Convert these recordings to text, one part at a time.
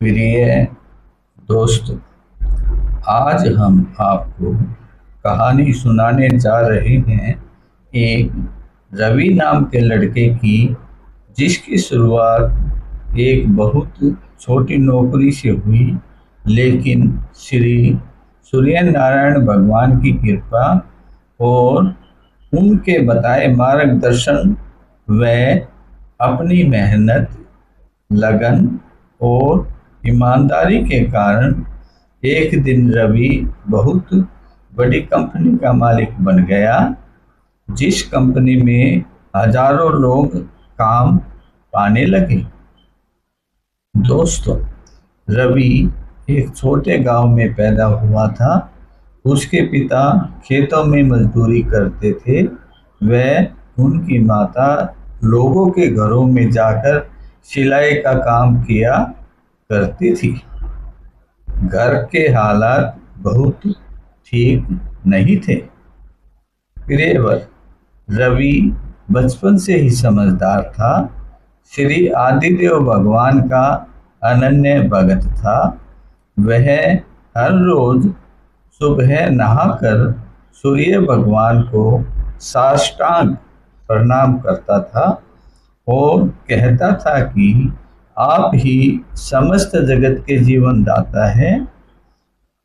प्रिय दोस्तों, आज हम आपको कहानी सुनाने जा रहे हैं एक रवि नाम के लड़के की, जिसकी शुरुआत एक बहुत छोटी नौकरी से हुई, लेकिन श्री सूर्य नारायण भगवान की कृपा और उनके बताए मार्गदर्शन व अपनी मेहनत, लगन और ईमानदारी के कारण एक दिन रवि बहुत बड़ी कंपनी का मालिक बन गया, जिस कंपनी में हजारों लोग काम पाने लगे। दोस्तों, रवि एक छोटे गांव में पैदा हुआ था। उसके पिता खेतों में मजदूरी करते थे। वह उनकी माता लोगों के घरों में जाकर सिलाई का काम किया करती थी। घर के हालात बहुत ठीक नहीं थे। प्रियवर, रवि बचपन से ही समझदार था। श्री आदिदेव भगवान का अनन्य भक्त था। वह हर रोज सुबह नहाकर सूर्य भगवान को साष्टांग प्रणाम करता था और कहता था कि आप ही समस्त जगत के जीवन दाता है,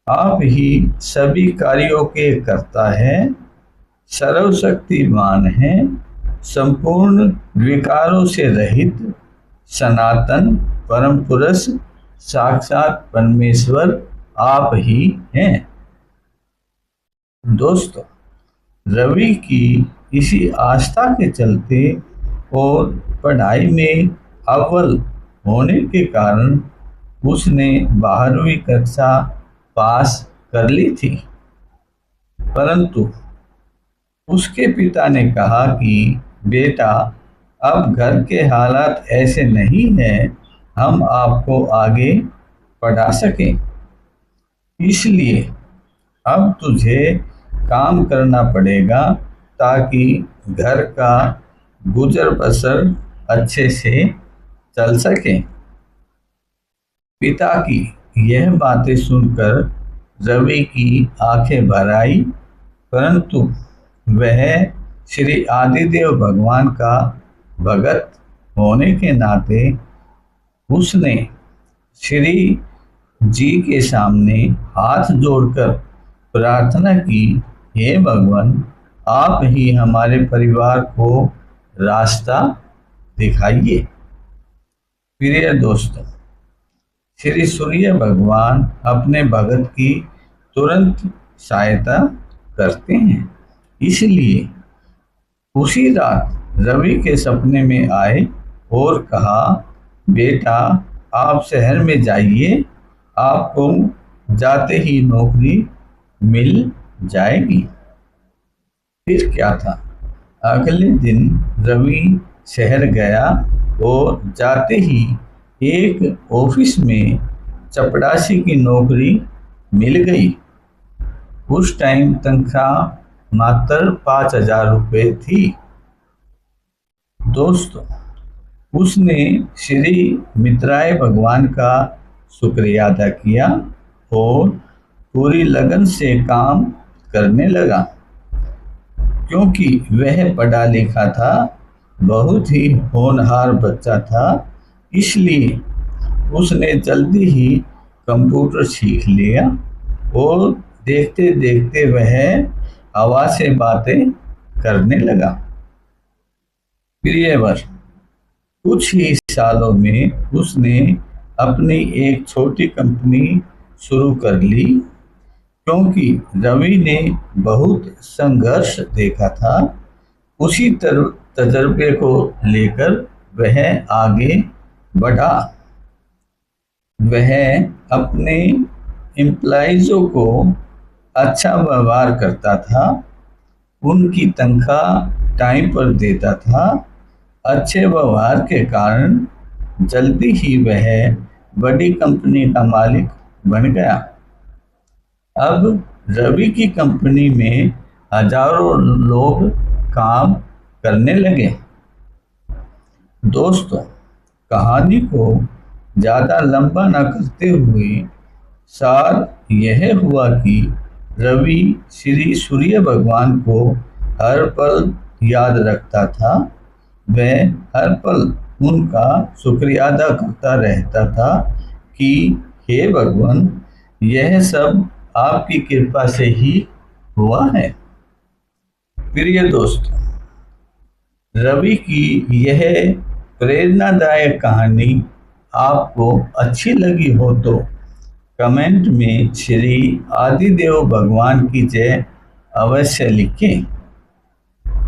आप ही सभी कार्यों के कर्ता है, सर्वशक्तिमान है, संपूर्ण विकारों से रहित, सनातन परम पुरुष साक्षात परमेश्वर आप ही हैं। दोस्तों, रवि की इसी आस्था के चलते और पढ़ाई में अव्वल होने के कारण उसने 12वीं कक्षा पास कर ली थी। परंतु उसके पिता ने कहा कि बेटा, अब घर के हालात ऐसे नहीं हैं, हम आपको आगे पढ़ा सकें, इसलिए अब तुझे काम करना पड़ेगा ताकि घर का गुजर बसर अच्छे से चल सके। पिता की यह बातें सुनकर रवि की आंखें भर आई, परंतु वह श्री आदिदेव भगवान का भगत होने के नाते उसने श्री जी के सामने हाथ जोड़कर प्रार्थना की, हे भगवान, आप ही हमारे परिवार को रास्ता दिखाइए। प्रिय दोस्तों, श्री सूर्य भगवान अपने भगत की तुरंत सहायता करते हैं। इसलिए उसी रात रवि के सपने में आए और कहा, बेटा, आप शहर में जाइए, आपको जाते ही नौकरी मिल जाएगी। फिर क्या था, अगले दिन रवि शहर गया और जाते ही एक ऑफिस में चपरासी की नौकरी मिल गई। उस टाइम तनख्वाह मात्र 5,000 रुपये थी। दोस्तों, उसने श्री मित्राय भगवान का शुक्रिया अदा किया और पूरी लगन से काम करने लगा। क्योंकि वह पढ़ा लिखा था, बहुत ही होनहार बच्चा था, इसलिए उसने जल्दी ही कंप्यूटर सीख लिया और देखते देखते वह हवा से बातें करने लगा। प्रियवर, कुछ ही सालों में उसने अपनी एक छोटी कंपनी शुरू कर ली। क्योंकि रवि ने बहुत संघर्ष देखा था, उसी तजर्बे को लेकर वह आगे बढ़ा। वह अपने एम्प्लॉइज़ों को अच्छा व्यवहार करता था, उनकी तनख्वाह टाइम पर देता था। अच्छे व्यवहार के कारण जल्दी ही वह बड़ी कंपनी का मालिक बन गया। अब रवि की कंपनी में हजारों लोग काम करने लगे। दोस्तों, कहानी को ज़्यादा लंबा न करते हुए सार यह हुआ कि रवि श्री सूर्य भगवान को हर पल याद रखता था। वह हर पल उनका शुक्रिया अदा करता रहता था कि हे भगवान, यह सब आपकी कृपा से ही हुआ है। प्रिय दोस्तों, रवि की यह प्रेरणादायक कहानी आपको अच्छी लगी हो तो कमेंट में श्री आदिदेव भगवान की जय अवश्य लिखें।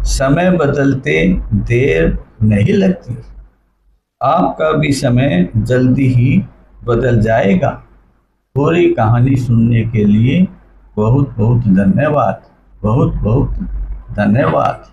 समय बदलते देर नहीं लगती, आपका भी समय जल्दी ही बदल जाएगा। पूरी कहानी सुनने के लिए बहुत बहुत धन्यवाद। बहुत बहुत धन्यवाद।